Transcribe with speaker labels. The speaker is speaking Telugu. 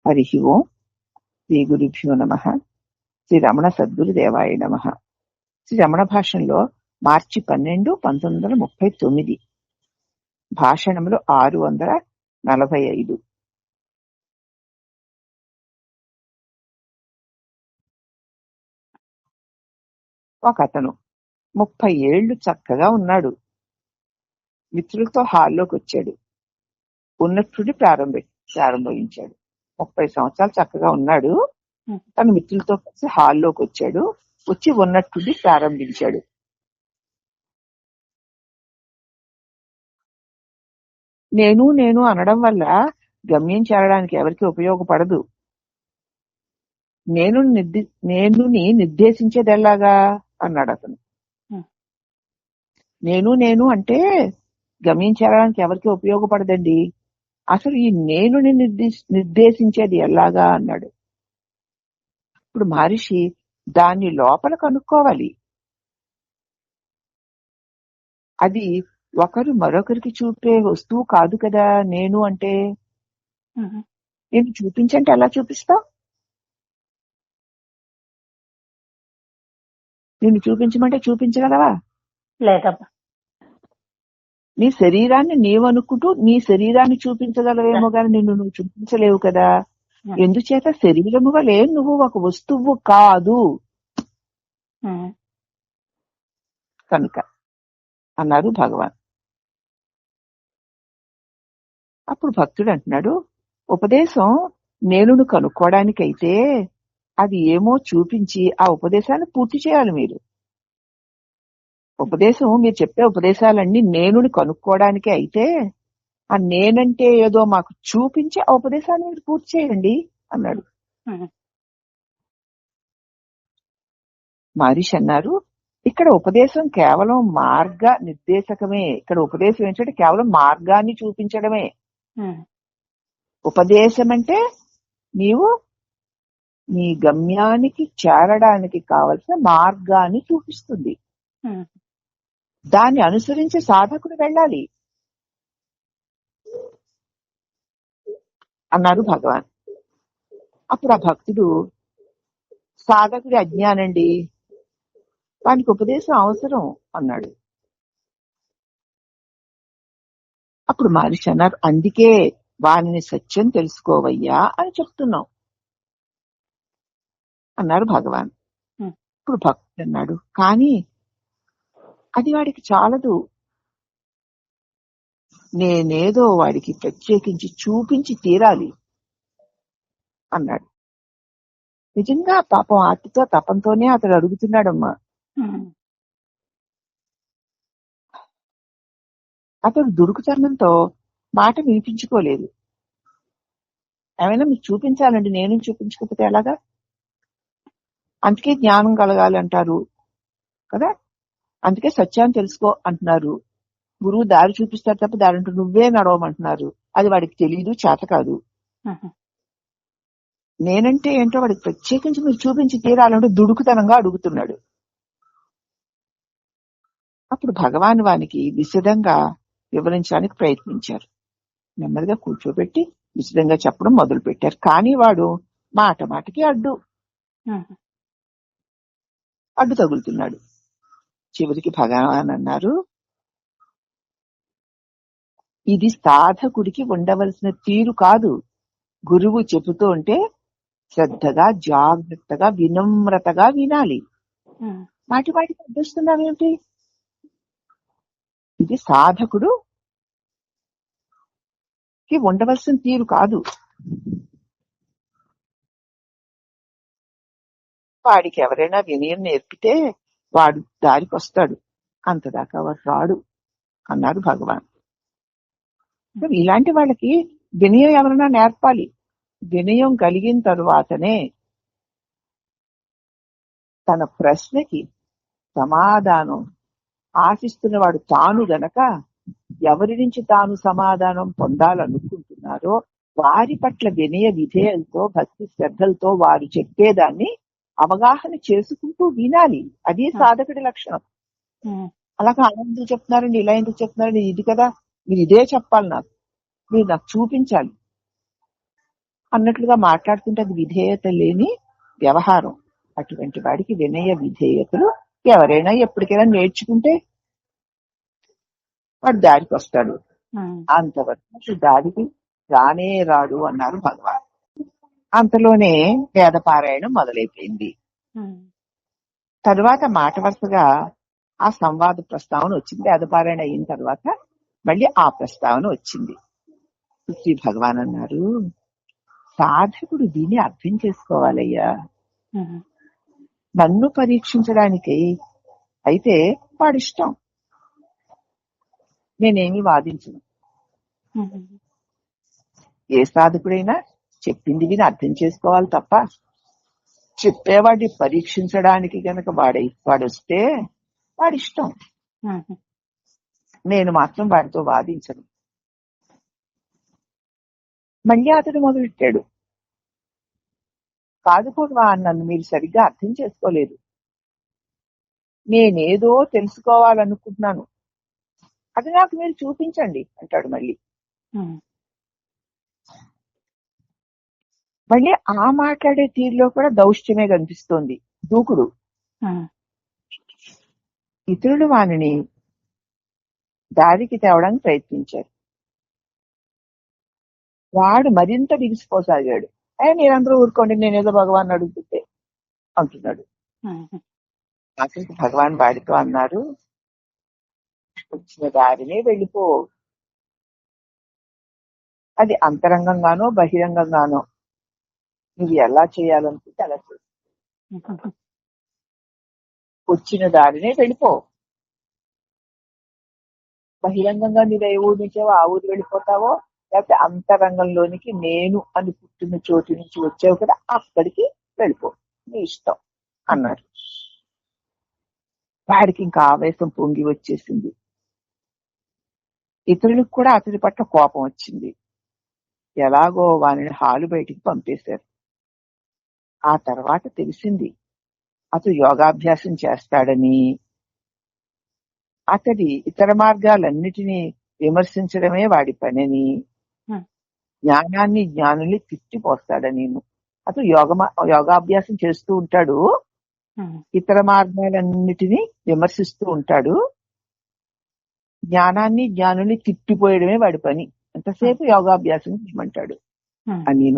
Speaker 1: హరి ఓం. శ్రీ గురుభ్యో నమః. శ్రీ రమణ సద్గురుదేవాయ నమః. శ్రీ రమణ భాషణలో మార్చి 12, 1939. భాషణములు 645. ఒక అతను 30 ఏళ్లు చక్కగా ఉన్నాడు. మిత్రులతో హాల్లోకి వచ్చాడు. ఉన్నట్టుండి ప్రారంభించాడు. 30 సంవత్సరాలు చక్కగా ఉన్నాడు. తన మిత్రులతో కలిసి హాల్లోకి వచ్చాడు. వచ్చి ఉన్నట్టుండి ప్రారంభించాడు. నేను అనడం వల్ల గమ్యం చేరడానికి ఎవరికి ఉపయోగపడదు. నేనుని నిర్దేశించేదెలాగా అన్నాడు అతను. నేను అంటే గమ్యం చేరడానికి ఎవరికి ఉపయోగపడదండి. అసలు ఈ నేనుని నిర్దేశించేది ఎలాగా అన్నాడు. ఇప్పుడు మహర్షి దాన్ని లోపల కనుక్కోవాలి. అది ఒకరు మరొకరికి చూపే వస్తువు కాదు కదా. నేను అంటే నేను చూపించంటే ఎలా చూపిస్తావు? నిన్ను చూపించమంటే చూపించగలవా?
Speaker 2: లేదమ్మా.
Speaker 1: నీ శరీరాన్ని నీవనుకుంటూ నీ శరీరాన్ని చూపించగలవేమో గాని నిన్ను నువ్వు చూపించలేవు కదా. ఎందుచేత శరీరము వలె నువ్వు ఒక వస్తువు కాదు కనుక అన్నారు భగవాన్. అప్పుడు భక్తుడు అంటున్నాడు, ఉపదేశం నేనును కనుక్కోవడానికైతే అది ఏమో చూపించి ఆ ఉపదేశాన్ని పూర్తి చేయాలి. మీరు మీరు చెప్పే ఉపదేశాలన్నీ నేనుని కనుక్కోవడానికి అయితే ఆ నేనంటే ఏదో మాకు చూపించి ఆ ఉపదేశాన్ని మీరు పూర్తి చేయండి అన్నాడు. మహర్షి అన్నారు, ఇక్కడ ఉపదేశం కేవలం మార్గ నిర్దేశకమే. ఇక్కడ ఉపదేశం ఏంటంటే కేవలం మార్గాన్ని చూపించడమే. ఉపదేశం అంటే నీవు నీ గమ్యానికి చేరడానికి కావలసిన మార్గాన్ని చూపిస్తుంది. దాన్ని అనుసరించి సాధకుడు వెళ్ళాలి అన్నారు భగవాన్. అప్పుడు ఆ భక్తుడు, సాధకుడి అజ్ఞానండి, వానికి ఉపదేశం అవసరం అన్నాడు. అప్పుడు మహర్షి అన్నారు, అందుకే వానిని సత్యం తెలుసుకోవయ్యా అని చెప్తున్నాం అన్నారు భగవాన్. ఇప్పుడు భక్తుడు అన్నాడు, కానీ అది వాడికి చాలదు. నేనేదో వాడికి ప్రత్యేకించి చూపించి తీరాలి అన్నాడు. నిజంగా పాపం ఆర్తితో తపంతోనే అతడు అడుగుతున్నాడమ్మా. అతడు దురుకుతనంతో మాట వినిపించుకోలేదు. ఏమైనా మీకు చూపించాలండి, నేను చూపించకపోతే ఎలాగా? అందుకే జ్ఞానం కలగాలి అంటారు కదా, అందుకే సత్యాన్ని తెలుసుకో అంటున్నారు. గురువు దారి చూపిస్తారు తప్ప దారి అంటూ నువ్వే నడవమంటున్నారు. అది వాడికి తెలియదు, చేత కాదు. నేనంటే ఏంటో వాడికి ప్రత్యేకించి మీరు చూపించి తీరాలంటూ దుడుకుతనంగా అడుగుతున్నాడు. అప్పుడు భగవాన్ వానికి విశదంగా వివరించడానికి ప్రయత్నించారు. నెమ్మదిగా కూర్చోబెట్టి విశదంగా చెప్పడం మొదలు పెట్టారు. కానీ వాడు మాటకి అడ్డు తగులుతున్నాడు. చివరికి భగవాన్ అన్నారు, ఇది సాధకుడికి ఉండవలసిన తీరు కాదు. గురువు చెబుతూ ఉంటే శ్రద్ధగా, జాగ్రత్తగా, వినమ్రతగా వినాలి. వాటికి అడ్డొస్తున్నావేమిటి? ఇది సాధకుడుకి ఉండవలసిన తీరు కాదు. వాడికి ఎవరైనా వినయం నేర్పితే వాడు దారికి వస్తాడు, అంతదాకా వాడు రాడు అన్నారు భగవాన్. ఇలాంటి వాళ్ళకి వినయం ఎవరైనా నేర్పాలి. వినయం కలిగిన తరువాతనే తన ప్రశ్నకి సమాధానం ఆశిస్తున్నవాడు తాను గనక ఎవరి నుంచి తాను సమాధానం పొందాలనుకుంటున్నారో వారి పట్ల వినయ విధేయంతో, భక్తి శ్రద్ధలతో వారు చెప్పేదాన్ని అవగాహన చేసుకుంటూ వినాలి. అది సాధకుడి లక్షణం. అలాగా అలా ఎందుకు చెప్తున్నారండి, ఇలా ఎందుకు చెప్తున్నారండి, ఇది కదా మీరు ఇదే చెప్పాలి, మీరు నాకు చూపించాలి. అన్నట్లుగా మాట్లాడుతుంటే అది విధేయత లేని వ్యవహారం. అటువంటి వాడికి వినయ విధేయతలు ఎవరైనా ఎప్పటికైనా నేర్చుకుంటే వాడు దారికి వస్తాడు. అంతవరకు దారికి రానే రాడు అన్నారు భగవాన్. అంతలోనే వేదపారాయణం మొదలైపోయింది. తరువాత మాట వరుసగా ఆ సంవాద ప్రస్తావన వచ్చింది. వేదపారాయణ అయిన తర్వాత మళ్ళీ ఆ ప్రస్తావన వచ్చింది. శ్రీ భగవాన్ అన్నారు, సాధకుడు దీన్ని అర్థం చేసుకోవాలయ్యా. నన్ను పరీక్షించడానికి అయితే వాడిష్టం, నేనేమి వాదించను. ఏ సాధకుడైనా చెప్పింది విని అర్థం చేసుకోవాలి తప్ప చెప్పేవాడిని పరీక్షించడానికి గనక వాడొస్తే వాడిష్టం, నేను మాత్రం వాడితో వాదించను. మళ్ళీ అతడు మొదలెట్టాడు, కాదు భగవాన్, నన్ను మీరు సరిగ్గా అర్థం చేసుకోలేదు. నేనేదో తెలుసుకోవాలనుకుంటున్నాను, అది నాకు మీరు చూపించండి అంటాడు. మళ్ళీ ఆ మాట్లాడే తీరులో కూడా దౌష్ట్యమే కనిపిస్తోంది, దూకుడు. ఇతరులు వానిని దారికి తేవడానికి ప్రయత్నించారు. వాడు మరింత బిగిసిపోసాగాడు. మీరందరూ ఊరుకోండి, నేనేదో భగవాన్ అడుగుతుంటే అంటున్నాడు. అసలు భగవాన్ వాడితో అన్నారు, వచ్చిన దారినే వెళ్ళిపో. అది అంతరంగంగానో బహిరంగంగానో నువ్వు ఎలా చేయాలనుకుంటే అలా చేయి. వచ్చిన దారినే వెళ్ళిపో. బహిరంగంగా నువ్వు ఏ ఊరు నుంచావో ఆ ఊరు వెళ్ళిపోతావో, లేకపోతే అంతరంగంలోనికి నేను అని పుట్టిన చోటు నుంచి వచ్చావు కదా అక్కడికి వెళ్ళిపో, నీ ఇష్టం అన్నారు. వాడికి ఇంకా ఆవేశం పొంగి వచ్చేసింది. ఇతరులకు కూడా అతడి పట్ల కోపం వచ్చింది. ఎలాగో వానిని హాలు బయటికి పంపేశారు. ఆ తర్వాత తెలిసింది అతడు యోగాభ్యాసం చేస్తాడని, అతడి ఇతర మార్గాలన్నిటినీ విమర్శించడమే వాడి పనని, జ్ఞానాన్ని జ్ఞానుల్ని తిట్టిపోస్తాడని. అతడు యోగాభ్యాసం చేస్తూ ఉంటాడు, ఇతర మార్గాలన్నిటినీ విమర్శిస్తూ ఉంటాడు, జ్ఞానాన్ని జ్ఞానుల్ని తిట్టిపోయడమే వాడి పని. ఎంతసేపు యోగాభ్యాసం చేయమంటాడు అని.